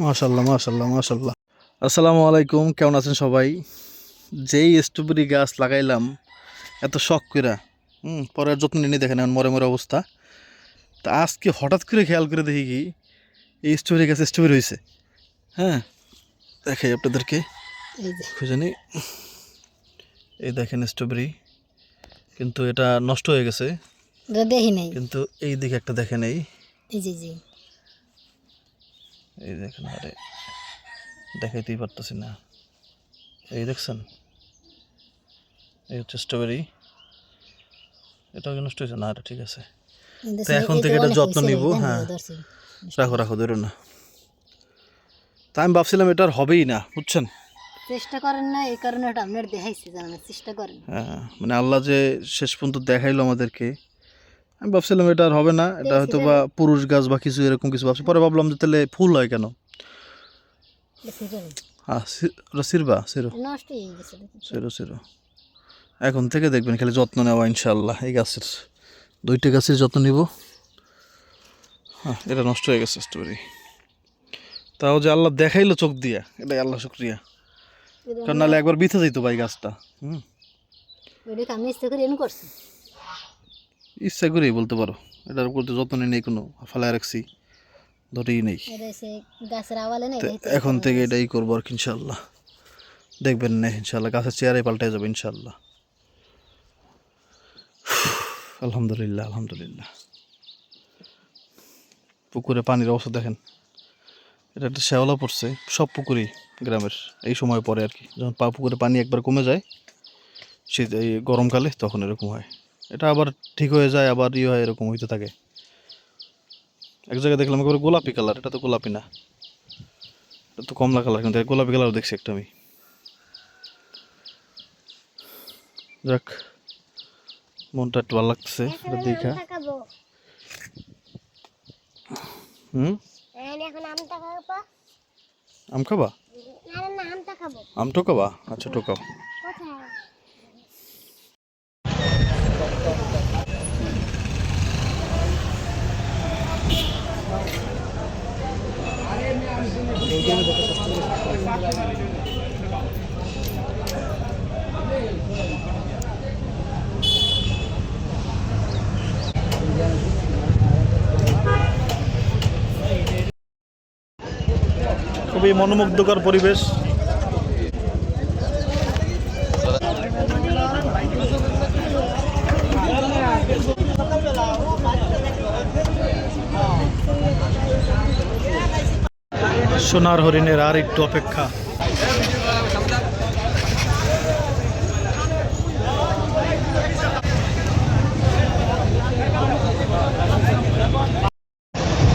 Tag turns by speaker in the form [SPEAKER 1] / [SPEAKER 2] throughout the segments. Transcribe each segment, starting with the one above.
[SPEAKER 1] মাশাল্লাহ মাশাল্লাহ মাশাল্লাহ। আসসালামু আলাইকুম, কেমন আছেন সবাই? যেই স্ট্রবেরি গাছ লাগাইলাম এত শখ কইরা, পরে আর যত্ন নিয়ে দেখেন এখন মরে মরে অবস্থা। তা আজকে হঠাৎ করে খেয়াল করে দেখি কি এই স্ট্রবেরি গাছে স্ট্রবেরি হয়েছে। হ্যাঁ, দেখাই আপনাদেরকে,
[SPEAKER 2] এই যে
[SPEAKER 1] খুঁজে নিই। এই দেখেন স্ট্রবেরি, কিন্তু এটা নষ্ট হয়ে গেছে।
[SPEAKER 2] এটা দেখি নাই।
[SPEAKER 1] কিন্তু এই দিকে একটা দেখেন,
[SPEAKER 2] এই যে জি
[SPEAKER 1] এই দেখেন, আরে দেখাইতেই পারতেছি না। এই দেখছেন, এই হচ্ছে স্ট্রবেরি। এটাও কি নষ্ট হয়েছে? না, এটা ঠিক আছে। তো এখন থেকে এটা যত্ন নিব। হ্যাঁ, রাখো রাখো, ধরো না। তা আমি ভাবছিলাম এটা আর হবেই না, বুঝছেন।
[SPEAKER 2] চেষ্টা করেন না, এই কারণে এটা আপনার দেখাইছি, জানেন, চেষ্টা করেন।
[SPEAKER 1] হ্যাঁ, মানে আল্লাহ যে শেষ পর্যন্ত দেখাইলো আমাদেরকে। আমি ভাবছিলাম এটা আর হবে না, এটা হয়তো বা পুরুষ গাছ বা কিছু এরকম কিছু ভাবছি। পরে ভাবলাম যে তাহলে ফুল হয় কেন। হ্যাঁ, ওটা সিরবা সিরো
[SPEAKER 2] নষ্ট হয়ে গেছে।
[SPEAKER 1] সিরো সিরো। এখন থেকে দেখবেন খালি যত্ন নেওয়া ইনশাল্লাহ। এই গাছের দুইটা গাছের যত্ন নিব। হ্যাঁ, এটা নষ্ট হয়ে গেছে স্ট্রবেরি, তাও যে আল্লাহ দেখাইলো চোখ দিয়া, এটাই আল্লাহ শুক্রিয়া। কারণ নাহলে একবার বিথে যেত ভাই গাছটা।
[SPEAKER 2] আমি ইচ্ছা করে এমন করছি।
[SPEAKER 1] ইচ্ছা করেই বলতে পারো, এটার উপর তো যত্ন নেই কোনো, ফালায় রাখছি, ধরেই নেই।
[SPEAKER 2] গাছের আওয়ালে নেই।
[SPEAKER 1] এখন থেকে এটাই করবো আর কি ইনশাল্লাহ। দেখবেন না ইনশাল্লাহ গাছের চেয়ারে পাল্টে যাবে ইনশাল্লাহ। আলহামদুলিল্লাহ আলহামদুলিল্লাহ। পুকুরে পানির অবস্থা দেখেন, এটা একটা শ্যাওলা পড়ছে সব পুকুরেই গ্রামের এই সময় পরে আর কি, যখন পুকুরে পানি একবার কমে যায় শীত এই গরমকালে, তখন এরকম হয়। এটা আবার ঠিক হয়ে যায়, আবার হয়, এরকম হইতে থাকে। এক জায়গায় দেখলাম একেবারে গোলাপি কালার, এটা তো গোলাপি না, এটা তো কমলা কালার, কিন্তু গোলাপি কালার দেখছি একটা আমি। যাক, মনটা একটু ভালো লাগতেছে এটা দেখা। আম খাবা? আম টোকাবা? আচ্ছা টোকাও। খুবই মনোমুগ্ধকর পরিবেশ। সোনার হরিণের আর একটু অপেক্ষা।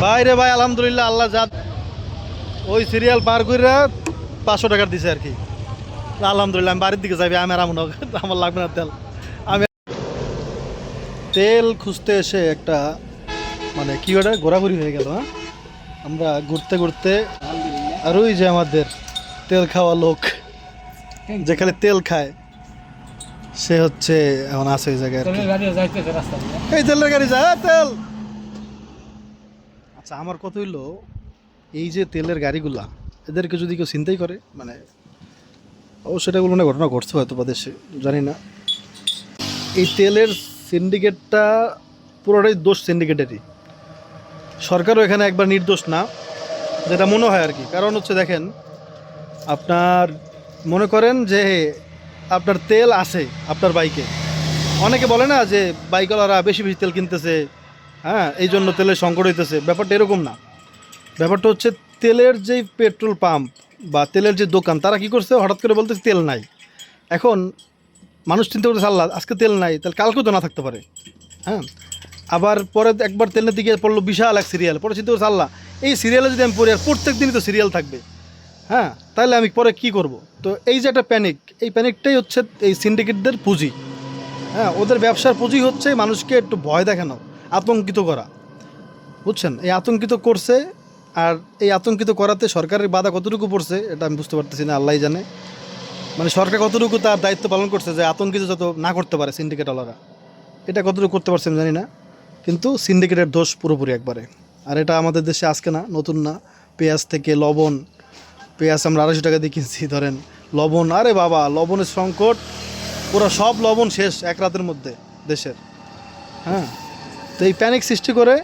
[SPEAKER 1] ভাই রে ভাই, আলহামদুলিল্লাহ, আল্লাহ জাত ওই সিরিয়াল পার করে 500 টাকার দিছে আর কি। আলহামদুলিল্লাহ, আমি বাড়ির দিকে যাবি, আমি আর আমার লাগবে না তেল। আমি তেল খুঁজতে এসে একটা মানে কি ওটা ঘোরাঘুরি হয়ে গেল। হ্যাঁ, আমরা ঘুরতে ঘুরতে, আর ওই যে আমাদের তেল খাওয়া লোক, যেখানে তেল খায়, সে হচ্ছে এখন আছে ওই জায়গায়। এই তেলের গাড়ি যায়, তেল। আচ্ছা, আমার কথা হইলো, এই যে তেলের গাড়িগুলা, এদেরকে যদি কেউ চিন্তাই করে, মানে সেটা কোনো ঘটনা ঘটছে হয়তো বা দেশে, জানি না। এই তেলের সিন্ডিকেটটা পুরোটাই দোষ সিন্ডিকেটেরই। সরকারও এখানে একবার নির্দোষ না, যেটা মনে হয় আর কি। কারণ হচ্ছে দেখেন, আপনার মনে করেন যে আপনার তেল আছে আপনার বাইকে, অনেকে বলে না যে বাইকওয়ালারা বেশি বেশি তেল কিনতেছে, হ্যাঁ, এই জন্য তেলের সংকট হইতেছে। ব্যাপারটা এরকম না। ব্যাপারটা হচ্ছে তেলের যেই পেট্রোল পাম্প বা তেলের যে দোকান, তারা কি করছে, হঠাৎ করে বলতেছে তেল নাই। এখন মানুষ চিন্তা করতেছে আল্লাহ, আজকে তেল নাই, তাহলে কালকেও তো না থাকতে পারে। হ্যাঁ, আবার পরে একবার তেলের দিকে পড়লো বিশাল এক সিরিয়াল, পরে চিন্তা করছে আল্লাহ, এই সিরিয়ালে যদি আমি পড়ি আর প্রত্যেক দিনই তো সিরিয়াল থাকবে, হ্যাঁ, তাহলে আমি পরে কি করব। তো এই যে একটা প্যানিক, এই প্যানিকটাই হচ্ছে এই সিন্ডিকেটদের পুঁজি। হ্যাঁ, ওদের ব্যবসার পুঁজি হচ্ছে মানুষকে একটু ভয় দেখানো, আতঙ্কিত করা, বুঝছেন। এই আতঙ্কিত করছে, আর এই আতঙ্কিত করাতে সরকারের বাধা কতটুকু পড়ছে এটা আমি বুঝতে পারতেছি না, আল্লাহই জানে। মানে সরকার কতটুকু তার দায়িত্ব পালন করছে যে আতঙ্কিত যত না করতে পারে সিন্ডিকেটওয়ালারা, এটা কতটুকু করতে পারছে আমি জানি না। কিন্তু সিন্ডিকেটের দোষ পুরোপুরি একবারে। আর এটা আমাদের দেশে আজকে না, নতুন না, পেঁয়াজ থেকে লবণ, পেঁয়াজ আমরা 250 টাকা দিয়ে কিনছি ধরেন, লবণ, আরে বাবা লবণের সংকট, পুরো সব লবণ শেষ এক রাতের মধ্যে দেশের। হ্যাঁ, তো এই প্যানিক সৃষ্টি করে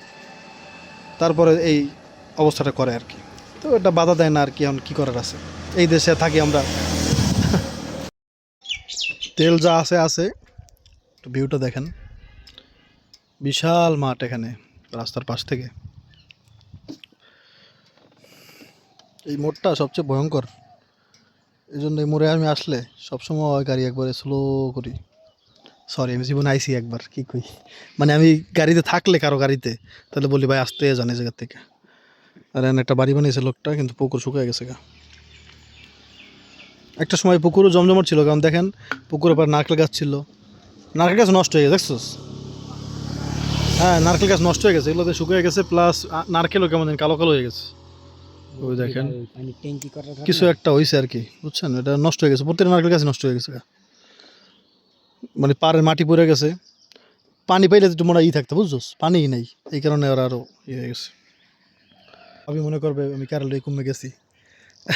[SPEAKER 1] তারপরে এই অবস্থাটা করে আর কি। তো এটা বাধা দেয় না আর কি, এখন কী করার আছে, এই দেশে থাকি আমরা। তেল যা আছে আছে, একটু ভিউটা দেখেন, বিশাল মাঠ এখানে রাস্তার পাশ থেকে। এই মোড়টা সবচেয়ে ভয়ঙ্কর, এই জন্য এই মোড়ে আমি আসলে সবসময় গাড়ি একবারে স্লো করি। সরি, আমি জীবনে আইসি একবার, কী কই, মানে আমি গাড়িতে থাকলে কারো গাড়িতে, তাহলে বলি ভাই আসতে জানে জায়গার থেকে। আর এখানে একটা বাড়ি বানিয়েছে লোকটা, কিন্তু পুকুর শুকিয়ে গেছে গা। একটা সময় পুকুরও জমজমাট ছিল, কারণ দেখেন পুকুরের পর নারকেল গাছ ছিল, নারকেল গাছ নষ্ট হয়ে গেছে দেখছোস? হ্যাঁ, নারকেল গাছ নষ্ট হয়ে গেছে, এগুলোতে শুকিয়ে গেছে, প্লাস নারকেলও কেমন জানি কালো কালো হয়ে গেছে। ওই দেখেন কিছু একটা হয়েছে আর কি, বুঝছেন, এটা নষ্ট হয়ে গেছে, প্রত্যেকটা নারকেল গাছ নষ্ট হয়ে গেছে, মানে পাড়ের মাটি পড়ে গেছে। পানি পাইলে একটু মনে থাকতো, বুঝছোস, পানিই নেই, এই কারণে ওরা আরও ইয়ে হয়ে গেছে। আমি মনে করবে আমি কেরালে কমে গেছি,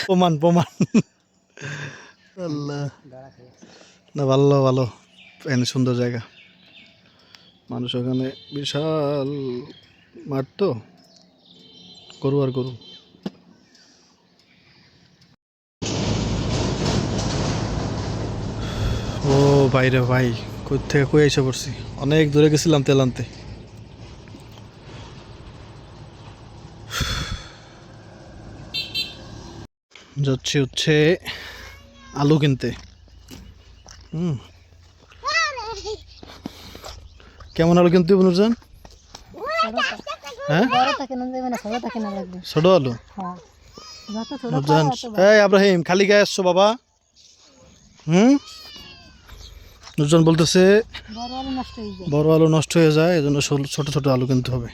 [SPEAKER 1] প্রমাণ প্রমাণ। আল্লাহ, না ভালো ভালো, এখানে সুন্দর জায়গা, মানুষ ওখানে, বিশাল মাঠ তো, গরু আর গরু। ও ভাই রে ভাই, কই থেকে কই এসে পড়ছি, অনেক দূরে গেছিলাম তেল আনতে। যাচ্ছি হচ্ছে আলু কিনতে। কেমন আলু কিনতে হবে নুরজান? হ্যাঁ,
[SPEAKER 2] বড়টা কেন দেবে না, ছোটটা কেন লাগবে?
[SPEAKER 1] ছোট আলু।
[SPEAKER 2] হ্যাঁ, যত ছোট
[SPEAKER 1] নুরজান,
[SPEAKER 2] পাও তত ভালো।
[SPEAKER 1] এই আব্রাহিম, খালি গায়ে আসছো বাবা? নুরজান বলতেছে
[SPEAKER 2] বড় আলু নষ্ট হয়ে যায়।
[SPEAKER 1] বড় আলু নষ্ট হয়ে যায়, এজন্য ছোট ছোট আলু কিনতে হবে।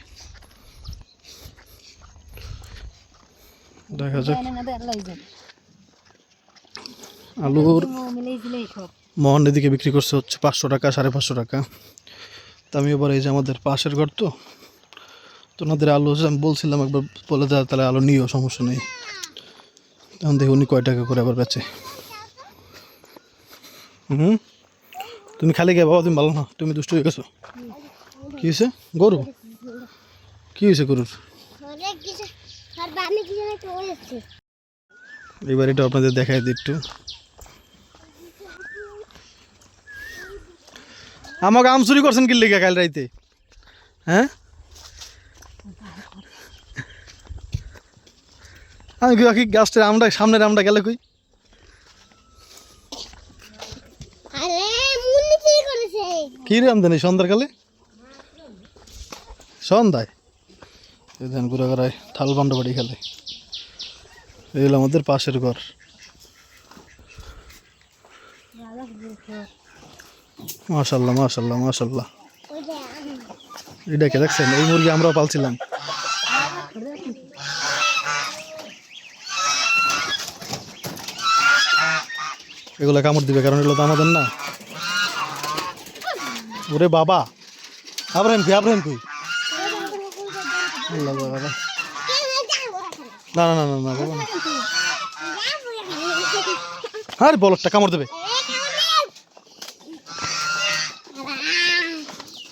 [SPEAKER 1] দেখা যাক।
[SPEAKER 2] জানে না দে আল্লাহ জানে।
[SPEAKER 1] আলুর
[SPEAKER 2] মিলেই দিলেই সব।
[SPEAKER 1] মোহন এদিকে বিক্রি করছে হচ্ছে 500 টাকা, 550 টাকা। তা আমি এবার, এই যে আমাদের পাশের ঘর তো, তো ওনাদের আলু আমি বলছিলাম একবার, বলে দেওয়া তাহলে আলু নিও, সমস্যা নেই। তখন দেখি উনি কয় টাকা করে আবার বেচে। তুমি খালি গে বাবা, তুমি ভালো না, তুমি দুষ্ট হয়ে গেছো। কী হয়েছে গরু? কী হয়েছে গরুর? এবার এটা আপনাদের দেখাই দিই একটু। আমাকে আম চুরি করছেন কি লেগে কাল রাইতে? হ্যাঁ, আমি কি গাছটার আমটা, সামনের আমটা গেলে কই? কি রে আমদানি সন্ধ্যার কালে, সন্ধ্যায় এই ধান ঘুরে ঘুরায় থাল বান্ড বাড়ি খেলে। এই হলো আমাদের পাশের ঘর। মাশাল্লাহ মাশাল্লাহ মাশাল্লাহ, এটাকে দেখছেন, এই মুরগি আমরাও পালছিলাম। এগুলো কামড় দিবে, কারণ এগুলো তো আমাদের না। ওরে বাবা, আব্রাহিম কি, আব্রাহিম কই? আল্লাহ বাবা, না না না না না বাবা না, আরে বলদটা কামড় দেবে।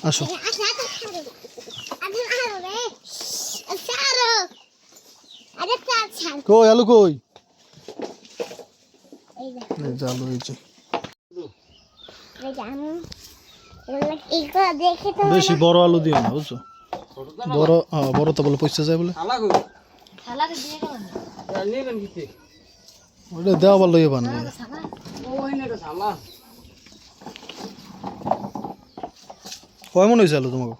[SPEAKER 1] আসো, কই আলু কই? এই যে আলু হয়েছে, বেশি বড় আলু দিও না, বুঝছো, বড়, হ্যাঁ বড় তো বলে পয়সা যায় বলে, ওটা দেওয়া ভালো ইয়ে বান। কয় মন হয়েছে আলু তোমাকে?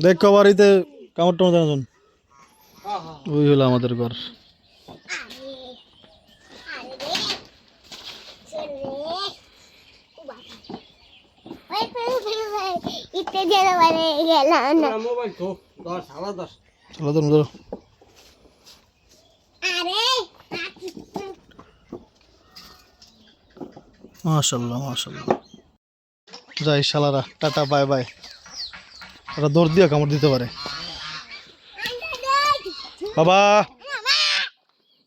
[SPEAKER 1] দেখ বাড়িতে কামড় টামড় জানাজন, ওই হলো আমাদের ঘর। মাশাল্লাহ মাশাল্লাহ, যাই শালারা, টাটা বাই বাই। ওরা দৌড় দিয়ে কামড় দিতে পারে। বাবা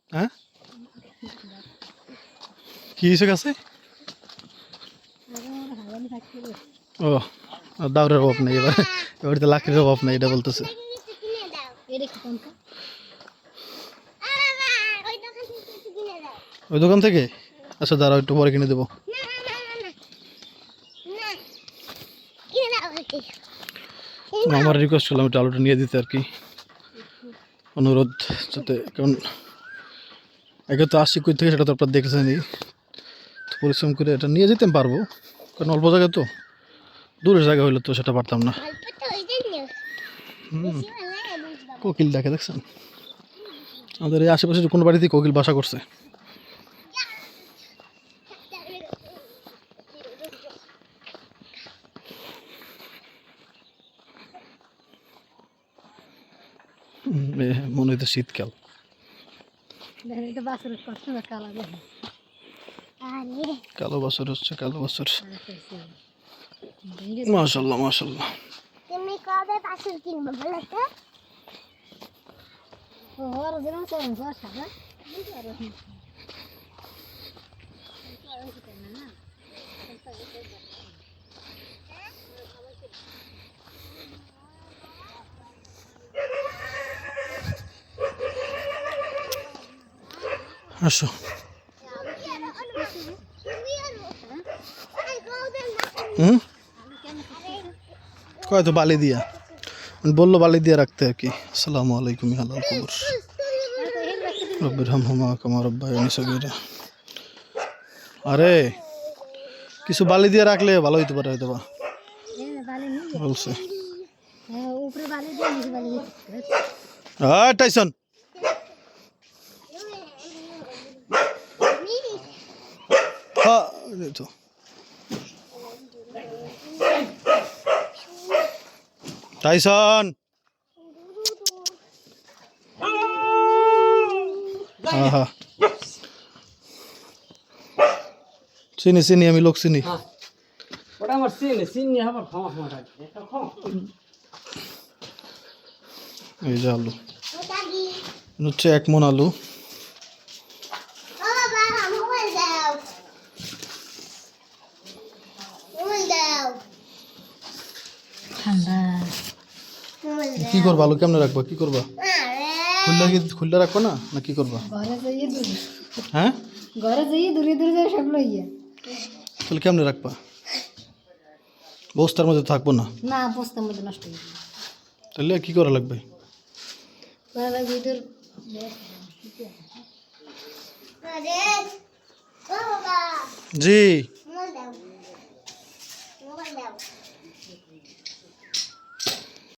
[SPEAKER 1] হ্যাঁ কি হয়েছে কাছে ও দাউরের অভাব নেই এবার এবার তো লাকড়ির অভাব নেই এটা বলতেছে ওই দোকান থেকে আচ্ছা দাঁড়াও একটু পরে কিনে দেবো আমার রিকোয়েস্ট করলাম একটু আলুটা নিয়ে দিতে আর কি অনুরোধ যাতে কারণ একে তো আসছি কই থেকে সেটা তো আপনার দেখেছেনই পরিশ্রম করে এটা নিয়ে যেতে পারবো কারণ অল্প জায়গা তো দূরের জায়গা হইলে তো সেটা পারতাম না কোকিল দেখে দেখছেন আমাদের এই আশেপাশে কোনো বাড়িতেই কোকিল বাসা করছে মনে হইতো শীতকাল কালো বছর হচ্ছে কালো বছর মাশাল্লাহ মাশাল্লাহ
[SPEAKER 3] তুমি কবে বাছুর কিনবে বলো তো?
[SPEAKER 1] আসো হুম কয় তো বালি দিয়া বললো বালি দিয়ে রাখতে আর কি আসসালামু আলাইকুম হালাল কবর রব্বির হামহুমা কামা রব্বায়ানি সগীরা আরে কিছু বালি দিয়ে রাখলে ভালো হইতে পারে হয়তো বা বলছে টাইসন হ্যাঁ তো টাইসন হ্যাঁ হ্যাঁ চিনি চিনি আমি লোক চিনি
[SPEAKER 4] ওটা আমার চিনি আমার খাওয়া খাওয়া একটা খাও
[SPEAKER 1] এই যে আলু হচ্ছে 1 মণ আলু
[SPEAKER 3] বাবা মোবাইল দাও
[SPEAKER 2] ঠান্ডা
[SPEAKER 1] কি করবা আলু কেমনে রাখবা কি করবা খুললে রাখবো না না কি করবা
[SPEAKER 2] ঘরে যাইয়ে দূরে
[SPEAKER 1] হ্যাঁ
[SPEAKER 2] ঘরে যাইয়ে দূরে দূরে যাই সব লইয়া
[SPEAKER 1] তাহলে কেমনে রাখবা বস্তার মধ্যে থাকবো না
[SPEAKER 2] না বস্তার মধ্যে নষ্ট হয়ে যাবে
[SPEAKER 1] তাহলে কি করা লাগবে
[SPEAKER 2] ভিতর
[SPEAKER 3] আরে বাবা
[SPEAKER 1] জি
[SPEAKER 3] মোবাইল দাও মোবাইল দাও